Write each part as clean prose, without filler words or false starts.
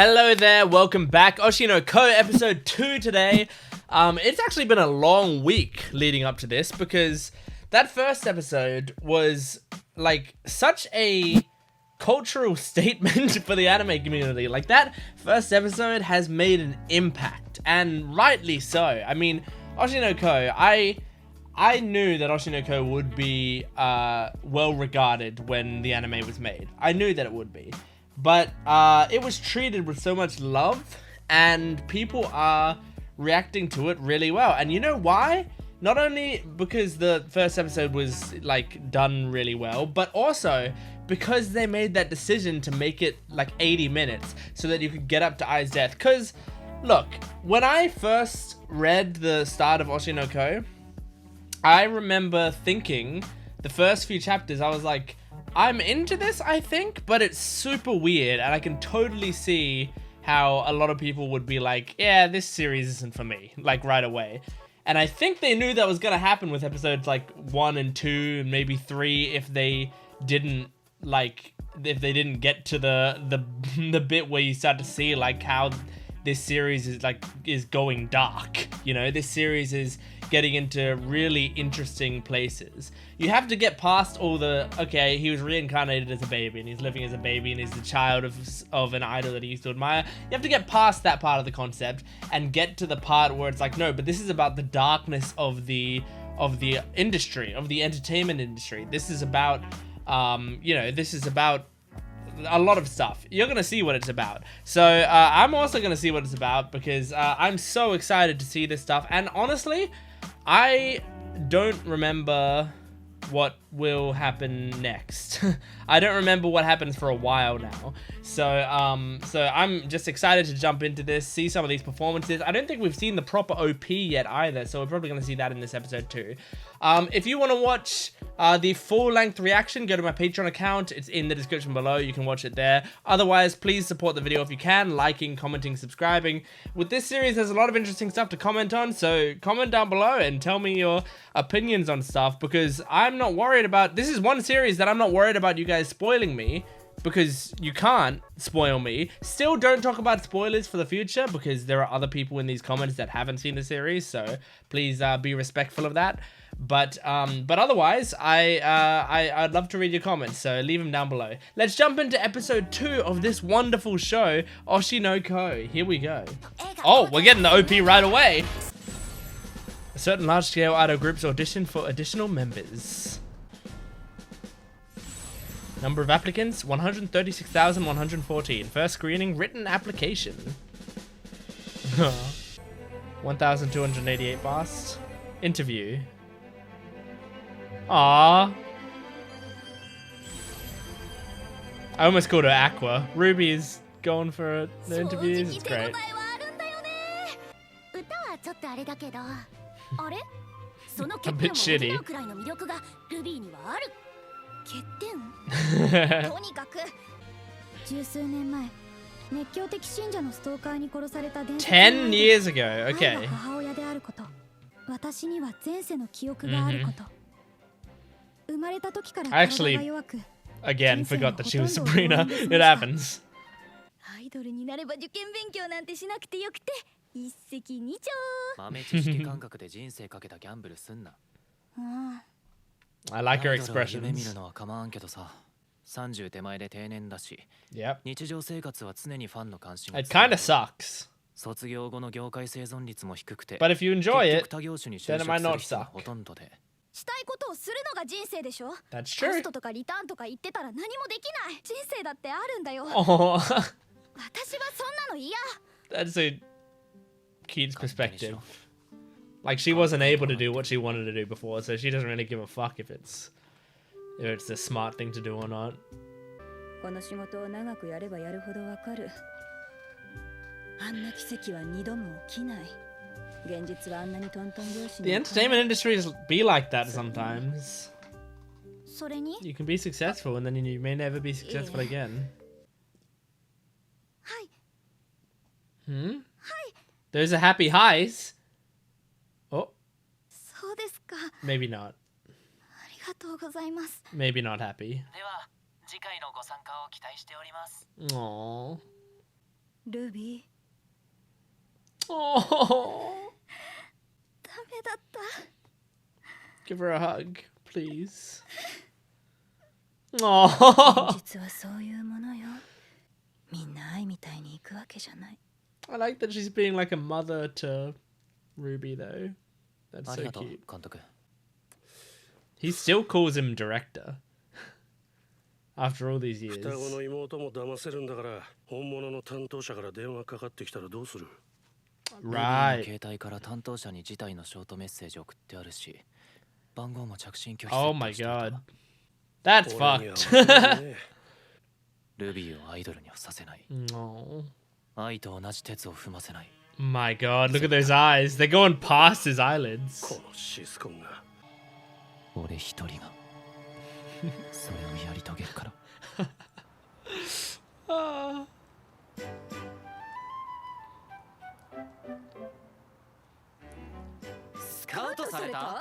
Hello there, welcome back. Oshinoko episode 2 today. It's actually been a long week leading up to this because that first episode was like such a cultural statement for the anime community. Like that first episode has made an impact, and rightly so. I mean, Oshinoko, I knew that Oshinoko would be well regarded when the anime was made. I knew that it would be. But it was treated with so much love, and people are reacting to it really well. And you know why? Not only because the first episode was like done really well, but also because they made that decision to make it like 80 minutes so that you could get up to Ai's death. Because look, when I first read the start of Oshinoko, I remember thinking the first few chapters, I was like, I'm into this, I think, but it's super weird, and I can totally see how a lot of people would be like, yeah, this series isn't for me, like right away. And I think they knew that was gonna happen with episodes like 1 and 2 and maybe 3 if they didn't get to the bit where you start to see like how this series is going dark. You know, this series is getting into really interesting places. You have to get past all the, okay, he was reincarnated as a baby and he's living as a baby and he's the child of an idol that he used to admire. You have to get past that part of the concept and get to the part where it's like, no, but this is about the darkness of the industry, of the entertainment industry. This is about, this is about a lot of stuff. You're gonna see what it's about. So I'm also gonna see what it's about because I'm so excited to see this stuff. And honestly, I don't remember what will happen next. I don't remember what happens for a while now. So I'm just excited to jump into this, see some of these performances. I don't think we've seen the proper OP yet either, so we're probably going to see that in this episode too. If you want to watch the full-length reaction, go to my Patreon account. It's in the description below. You can watch it there. Otherwise, please support the video if you can, liking, commenting, subscribing. With this series, there's a lot of interesting stuff to comment on, so comment down below and tell me your opinions on stuff, because I'm not worried about... This is one series that I'm not worried about you guys spoiling me, because you can't spoil me. Still, don't talk about spoilers for the future, because there are other people in these comments that haven't seen the series, so please be respectful of that. But otherwise, I'd love to read your comments, so leave them down below. Let's jump into episode 2 of this wonderful show, Oshinoko. Here we go. Oh, we're getting the OP right away. Certain large-scale idol groups audition for additional members. Number of applicants, 136,114. First screening, written application. 1,288 bars. Interview. Aww. I almost called her Aqua. Ruby is going for the interviews. It's great. A bit shitty. 10 years ago, okay. I actually, again, forgot that she was Sabrina. It happens. I like her expressions. Yep. It kind of sucks. But if you enjoy it, then it might not suck. That's true. Oh, that's a kid's perspective. Like, she wasn't able to do what she wanted to do before, so she doesn't really give a fuck if it's a smart thing to do or not. The entertainment industry be like that sometimes. You can be successful and then you may never be successful again. Those are happy highs. Oh. Maybe not. Maybe not happy. Aww. ルビー。 Oh, ダメだった。 give her a hug, please. Oh, 実はそういうものよ。みんな愛みたいに行くわけじゃない。 I like that she's being like a mother to Ruby, though. That's so ありがとう cute. 監督。 He still calls him director after all these years. 双子の妹も騙せるんだから、本物の担当者から電話かかってきたらどうする？ Right. 携帯から担当者に辞退のショートメッセージを送ってあるし、番号も着信拒否 Oh 設 my 定していた。 god. That's 俺には fucked. 分からねルビーをアイドルにはさせない。 No. 愛と同じ鉄を踏ませない。 My god, look at those eyes. They're going past his eyelids. このシスコンが。俺一人がそれをやり遂げるから。 Ah.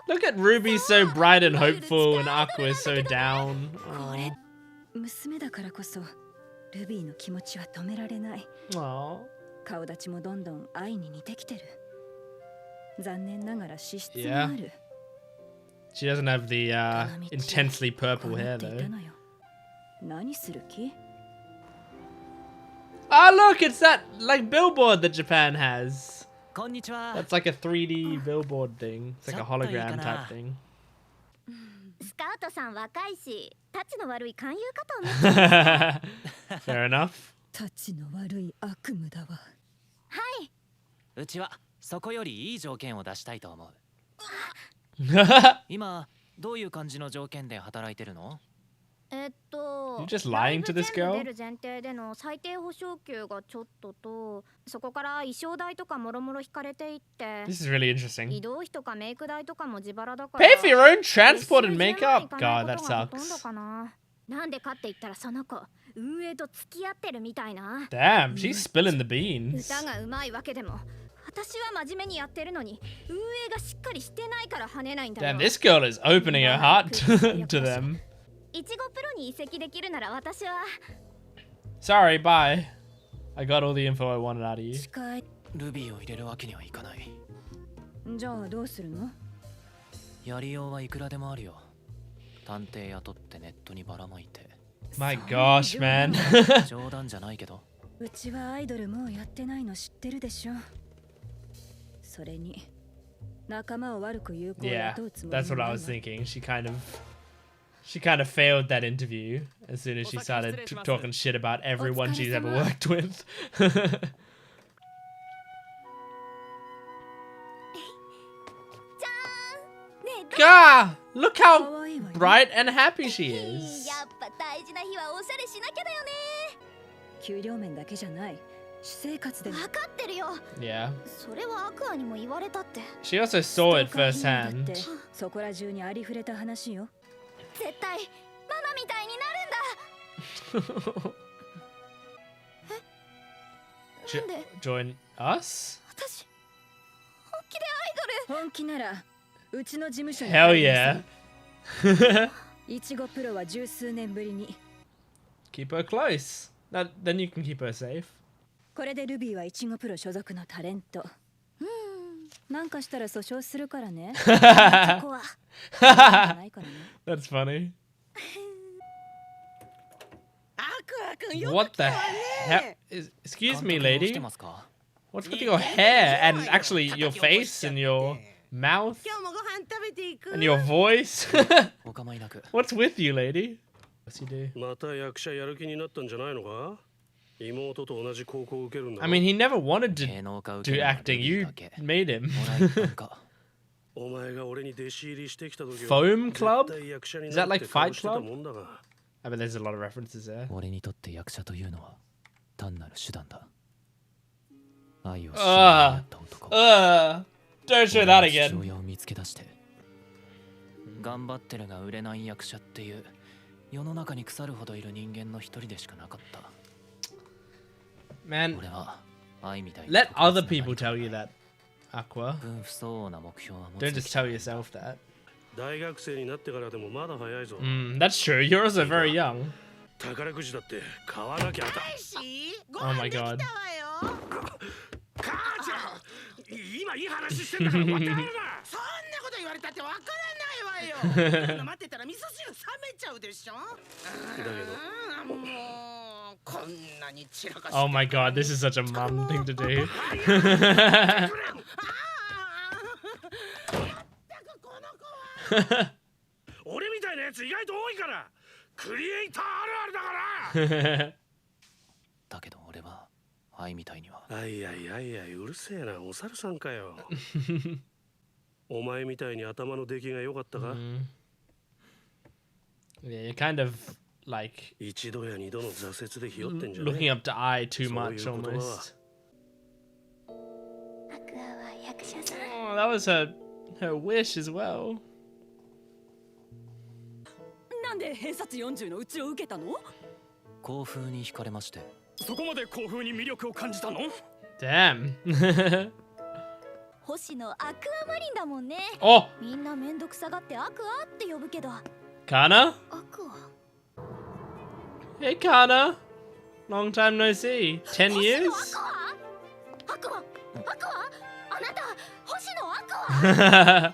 Look at Ruby so bright and hopeful and Aqua is so down. これ娘だからこそルビーの気持ちは止められない。 Aww. 顔立ちもどんどん愛に似てきてる。残念ながら資質もある。 She doesn't have the intensely こ purple うな hair ってい though. たのよ。何する気？ Ah, look, it's that like billboard that Japan has. こんにちは。 That's like a 3D billboard thing. It's like a hologram type ちょっといいかな。 thing. スカウトさん若いし、タチの悪い勧誘かと思って。 Fair enough. たちの悪い悪夢だわ。はい。うちはそこよりいい条件を出したいと思う。今どういう感じの条件で働いてるの？ You're just lying to this ライ girl? ブ全部出る前提での最低保証給がちょっとと、そこから衣装代とかもろもろ引かれていって、 This is really interesting. 移動費とかメイク代とかも自腹だから。 Pay for your own transport and 月収10万 makeup? いかない God, こ that とがほとんど sucks. かな。なんでかって言ったらその子、運営と付き合ってるみたいな。 Damn, she's spilling the beans. 歌がうまいわけでも、私は真面目にやってるのに、運営がしっかりしてないから跳ねないんだよ。 Damn, this girl is opening her heart to them. いちごプロに移籍できるなら私は。 Sorry, bye. I got all the info I wanted out of you. 近い。ルビーを入れるわけにはいかない。じゃあどうするの？やりようはいくらでもあるよ。探偵雇ってネットにばらまいて。 My gosh, man. 冗談じゃないけど。うちはアイドルもうやってないの知ってるでしょ。それに仲間を悪く言う子を Yeah, 雇うつもり that's what I was thinking. She kind of failed that interview as soon as she started talking shit about everyone she's ever worked with. God, look how bright and happy she is. やっぱ大事な日はおしゃれしなきゃだよね。給料面だけじゃない。私生活でも。分かってるよ。 Yeah. それはアクアにも言われたって。 She also saw it ストーカー被害だっ firsthand. てそこら中にありふれた話よ。絶対ママみたいになるんだ。なんで Join us? 私本気でアイドル。本気ならうちの事務所に Hell 入りな yeah. さい。いちごプロは十数年ぶりに。 Keep her close. Then you can keep her safe. これでルビーはいちごプロ所属のタレント。なんかしたら訴訟するからね。ここはないからね。That's funny. アクア君よ What く来 the たわ hell? ね。 Excuse 監 me, 督どうし lady. てますか？ What's with your hair and actually your face and your mouth 今日もご飯食べていく。 and your voice? お構いなく。 What's with you, lady? What's you do? また役者やる気になったんじゃないのか？妹と同じ高校を受けるんだろ。 I mean, he never wanted to 芸能科受 do けるのはル acting. ビー You だけ。 made him. もらえるなんか。お前が俺に弟子入りしてきた時 Foam Club? 絶対役者に Is な that る like って顔 Fight してた Club? もんだが。I mean, there's a lot of references there. 俺にとって役者というのは単なる手段だ。愛を知りああ合った男。 Don't show that 俺の父 again. 親を見つけ出して頑張ってるが売れない役者っていう世の中に腐るほどいる人間の一人でしかなかった。 Man, 俺は愛みたい let な other people tell you that, Aqua. 分不相応な目標は持 Don't つべ just き tell yourself that. 大学生になってからでもまだ早いぞ。 That's true. You're also very young. 宝くじだって買わなきゃあかん。し、ご Oh 飯 my できたわ god. よ。今いい話してんだから終わってやるな。そんなこと言われたってわからないわよ。こんな待ってたら味噌汁冷めちゃうでしょ。もうこんなに散らかして。 Oh my god, this is such a mum thing to do. 俺みたいなやつ意外と多いから。クリエイターあるあるだから。だけど俺は愛みたいには。あいあいあいあい、うるせえな、お猿さんかよ。お前みたいに頭の出来が良かったか。Yeah, you're kind of like 一度や二度の挫折でひよってんじゃねえ。 looking up to I too much almost. Oh, that was her wish as well. なんで偏差値40のうちを受けたの？校風に惹かれまして。そこまで校風に魅力を感じたの？ Damn. 星のアクアマリンだもんね。Oh, みんなめんどくさがってアクアって呼ぶけど。 Kana? アクア。 Hey, Kana. Long time no see. 10 years? アクア。アクア。あなた星のアクア。やっ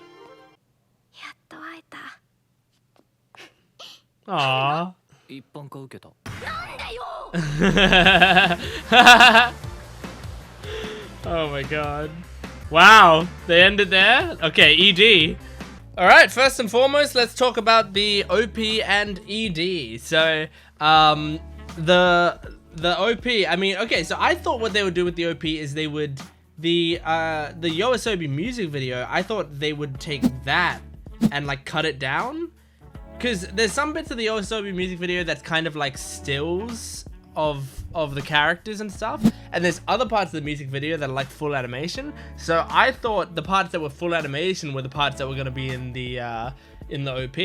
と会えた。 Aww. 一般化受けた。なんだよ。 Oh my god. Wow, they ended there? Okay, ED. Alright, first and foremost, let's talk about the OP and ED. So, the OP, I mean, okay, so I thought what they would do with the OP is they would, the Yoasobi music video, I thought they would take that and like cut it down. Because there's some bits of the Yoasobi music video that's kind of like stills of the characters and stuff, and there's other parts of the music video that are like full animation. So I thought the parts that were full animation were the parts that were going to be in the OP.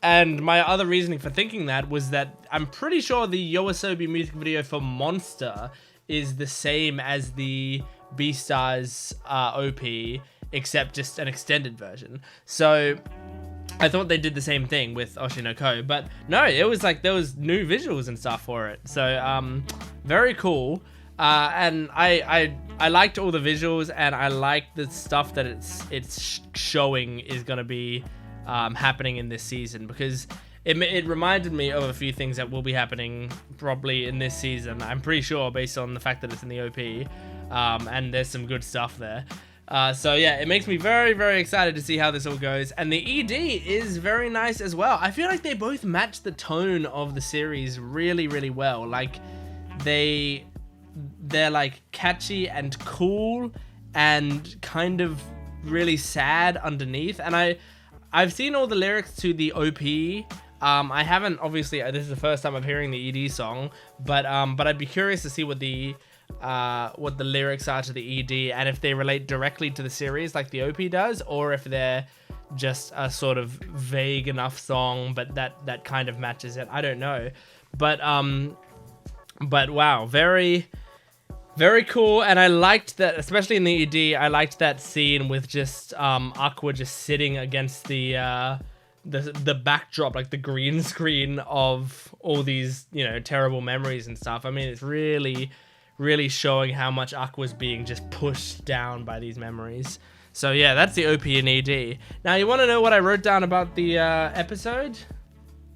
And my other reasoning for thinking that was that I'm pretty sure the Yoasobi music video for Monster is the same as the Beastars OP, except just an extended version. So I thought they did the same thing with Oshinoko, but no, it was like there was new visuals and stuff for it. So very cool. And I liked all the visuals, and I liked the stuff that it's showing is gonna be happening in this season, because it reminded me of a few things that will be happening probably in this season. I'm pretty sure, based on the fact that it's in the OP, and there's some good stuff there. So yeah, it makes me very, very excited to see how this all goes. And the ED is very nice as well. I feel like they both match the tone of the series really, really well. Like they're like catchy and cool and kind of really sad underneath. And I've seen all the lyrics to the OP. I haven't, obviously, this is the first time I'm hearing the ED song, but I'd be curious to see what the lyrics are to the ED, and if they relate directly to the series like the OP does, or if they're just a sort of vague enough song but that kind of matches it. I don't know, but wow, very, very cool. And I liked that, especially in the ED, I liked that scene with just Aqua just sitting against the backdrop, like the green screen of all these, you know, terrible memories and stuff. I mean, it's really showing how much Aqua's being just pushed down by these memories. So yeah, that's the OP and ED. Now, you want to know what I wrote down about the episode?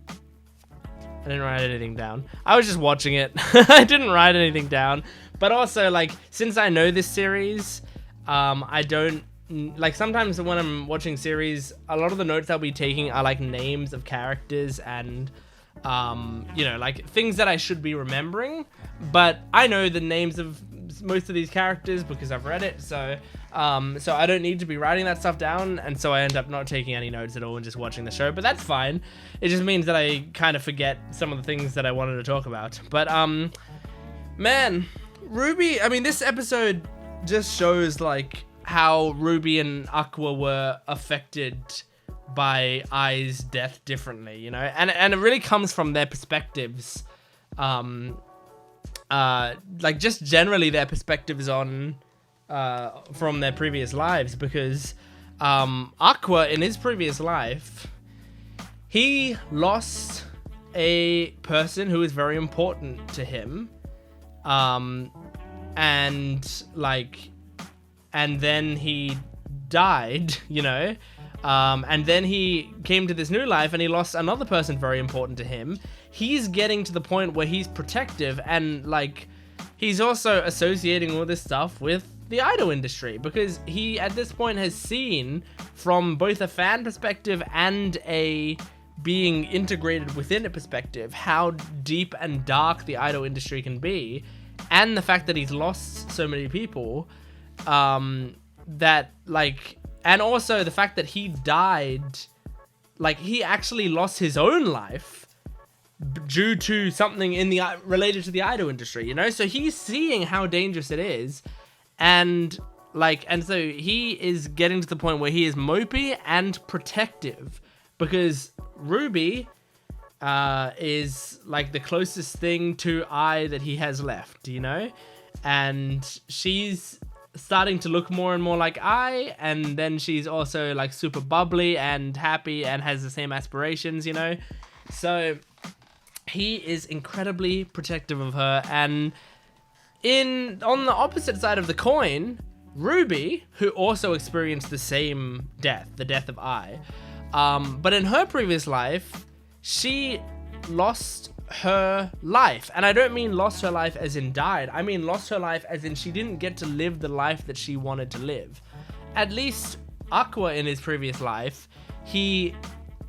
I didn't write anything down. I was just watching it. I didn't write anything down. But also, like, since I know this series, I don't, like, sometimes when I'm watching series, a lot of the notes I'll be taking are like names of characters and you know, like things that I should be remembering, but I know the names of most of these characters because I've read it, so I don't need to be writing that stuff down, and so I end up not taking any notes at all and just watching the show. But that's fine. It just means that I kind of forget some of the things that I wanted to talk about. But man, Ruby, I mean, this episode just shows like how Ruby and Aqua were affected by Ai's death differently, you know, and it really comes from their perspectives, like just generally their perspectives on from their previous lives, because Aqua, in his previous life, he lost a person who was very important to him, and like and then he died, you know, and then he came to this new life and he lost another person very important to him. He's getting to the point where he's protective, and like he's also associating all this stuff with the idol industry, because he at this point has seen from both a fan perspective and a being integrated within a perspective how deep and dark the idol industry can be, and the fact that he's lost so many people, that like, and also the fact that he died, like he actually lost his own life due to something in the related to the idol industry, you know. So he's seeing how dangerous it is, and like, and so he is getting to the point where he is mopey and protective, because Ruby is like the closest thing to I that he has left, you know, and she's starting to look more and more like I, and then she's also like super bubbly and happy and has the same aspirations, you know. So he is incredibly protective of her. And on the opposite side of the coin, Ruby, who also experienced the same death, the death of I, but in her previous life, she lost her life. And I don't mean lost her life as in died. I mean lost her life as in she didn't get to live the life that she wanted to live. At least Aqua in his previous life, he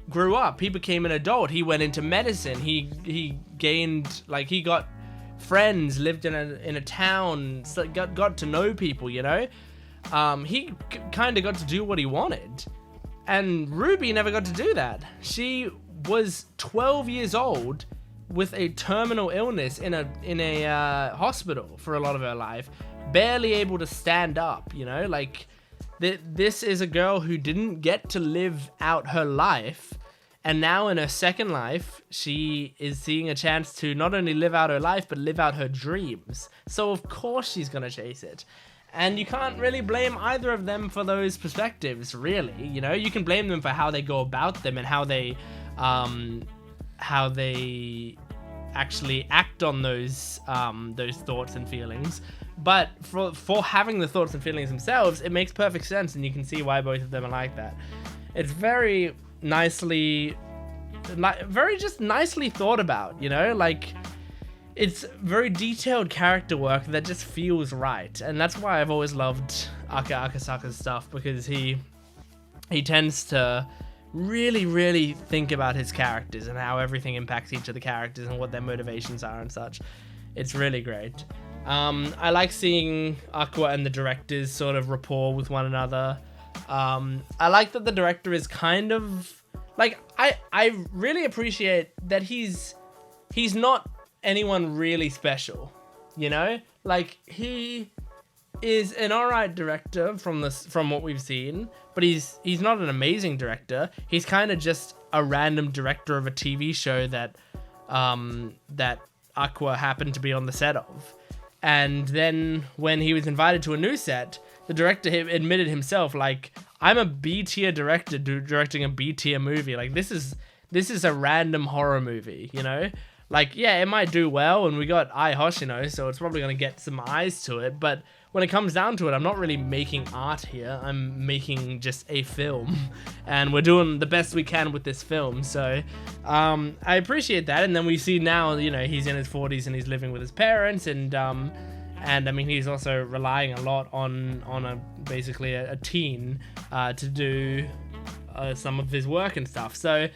grew up. He became an adult. He went into medicine. He gained, like, he got friends, lived in a town, so got to know people, you know. He kind of got to do what he wanted. And Ruby never got to do that. She was 12 years old with a terminal illness in a hospital for a lot of her life, barely able to stand up, you know. Like, this is a girl who didn't get to live out her life, and now in her second life, she is seeing a chance to not only live out her life, but live out her dreams. So of course she's gonna chase it. And you can't really blame either of them for those perspectives, really. You know, you can blame them for how they go about them and how they actually act on those thoughts and feelings. But for having the thoughts and feelings themselves, it makes perfect sense, and you can see why both of them are like that. It's very nicely thought about, you know, like, it's very detailed character work that just feels right. And that's why I've always loved Aka Akasaka's stuff, because he tends to really think about his characters and how everything impacts each of the characters and what their motivations are and such. It's really great. I like seeing Aqua and the directors sort of rapport with one another. I like that the director is kind of like, I really appreciate that he's not anyone really special, you know. Like, he is an alright director from what we've seen, but he's not an amazing director. He's kind of just a random director of a TV show that Aqua happened to be on the set of. And then when he was invited to a new set, the director admitted himself, like, I'm a B-tier director directing a B-tier movie. Like, this is a random horror movie, you know? Like, yeah, it might do well, and we got hoshino, so it's probably going to get some eyes to it, but when it comes down to it, I'm not really making art here. I'm making just a film, and we're doing the best we can with this film. So I appreciate that. And then we see now, you know, he's in his 40s and he's living with his parents, and I mean, he's also relying a lot on basically a teen to do some of his work and stuff. So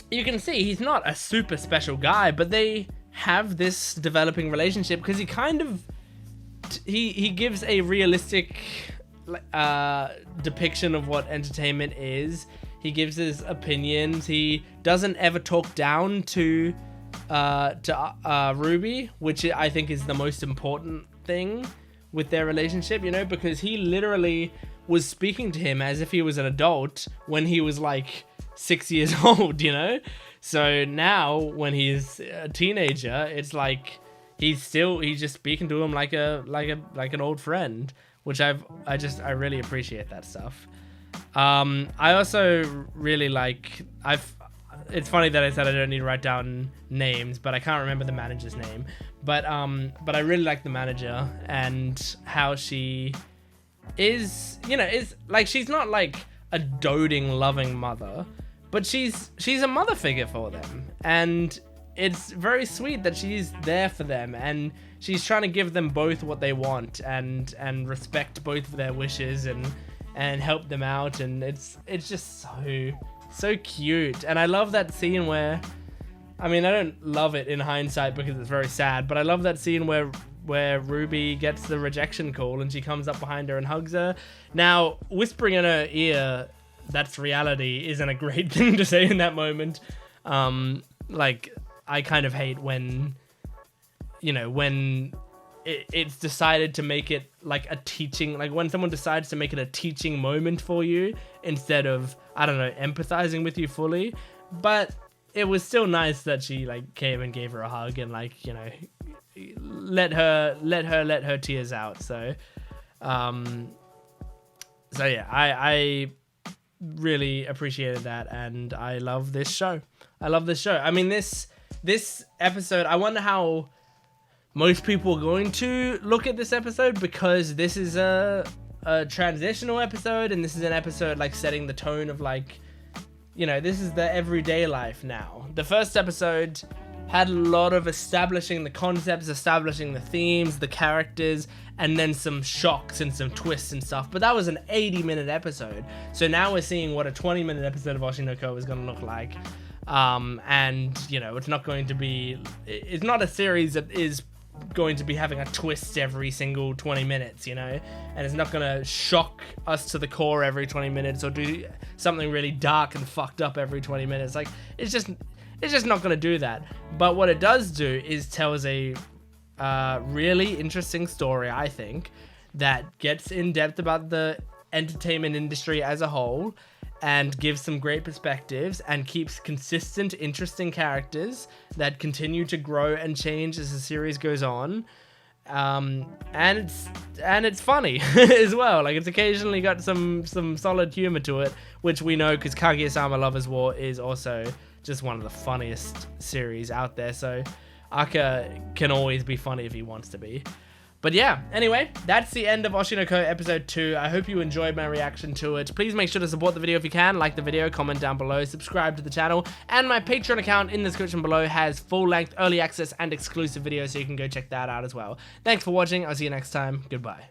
you can see he's not a super special guy, but they have this developing relationship because he kind of he gives a realistic depiction of what entertainment is. He gives his opinions. He doesn't ever talk down to Ruby, which I think is the most important thing with their relationship, you know, because he literally was speaking to him as if he was an adult when he was like 6 years old, you know. So now when he's a teenager, it's like he's just speaking to him like an old friend, which I really appreciate that stuff. I also really like, it's funny that I said I don't need to write down names, but I can't remember the manager's name. But I really like the manager and how she is, you know, is like, she's not like a doting, loving mother, but she's a mother figure for them, and it's very sweet that she's there for them, and she's trying to give them both what they want, and respect both of their wishes, and help them out, and it's just so cute. And I love that scene where, I mean, I don't love it in hindsight because it's very sad, but I love that scene where Ruby gets the rejection call and she comes up behind her and hugs her. Now, whispering in her ear, that's reality, isn't a great thing to say in that moment. Like, I kind of hate when, you know, when it's decided to make it like a teaching, like when someone decides to make it a teaching moment for you instead of, I don't know, empathizing with you fully. But it was still nice that she like came and gave her a hug and, like, you know, let her tears out. So yeah, I really appreciated that, and I love this show. I mean, this episode, I wonder how most people are going to look at this episode, because this is a transitional episode, and this is an episode like setting the tone of, like, you know, this is the everyday life now. The first episode had a lot of establishing the concepts, establishing the themes, the characters, and then some shocks and some twists and stuff. But that was an 80-minute episode. So now we're seeing what a 20-minute episode of Oshinoko is going to look like. And, you know, it's not a series that is going to be having a twist every single 20 minutes, you know, and it's not going to shock us to the core every 20 minutes or do something really dark and fucked up every 20 minutes. Like, it's just not going to do that. But what it does do is tells a really interesting story, I think, that gets in depth about the entertainment industry as a whole, and gives some great perspectives, and keeps consistent, interesting characters that continue to grow and change as the series goes on. And it's funny as well. Like, it's occasionally got some solid humor to it, which we know because Kaguya-sama Lovers War is also just one of the funniest series out there. So Aka can always be funny if he wants to be. But yeah, anyway, that's the end of Oshinoko episode 2. I hope you enjoyed my reaction to it. Please make sure to support the video if you can. Like the video, comment down below, subscribe to the channel, and my Patreon account in the description below has full-length early access and exclusive videos, so you can go check that out as well. Thanks for watching. I'll see you next time. Goodbye.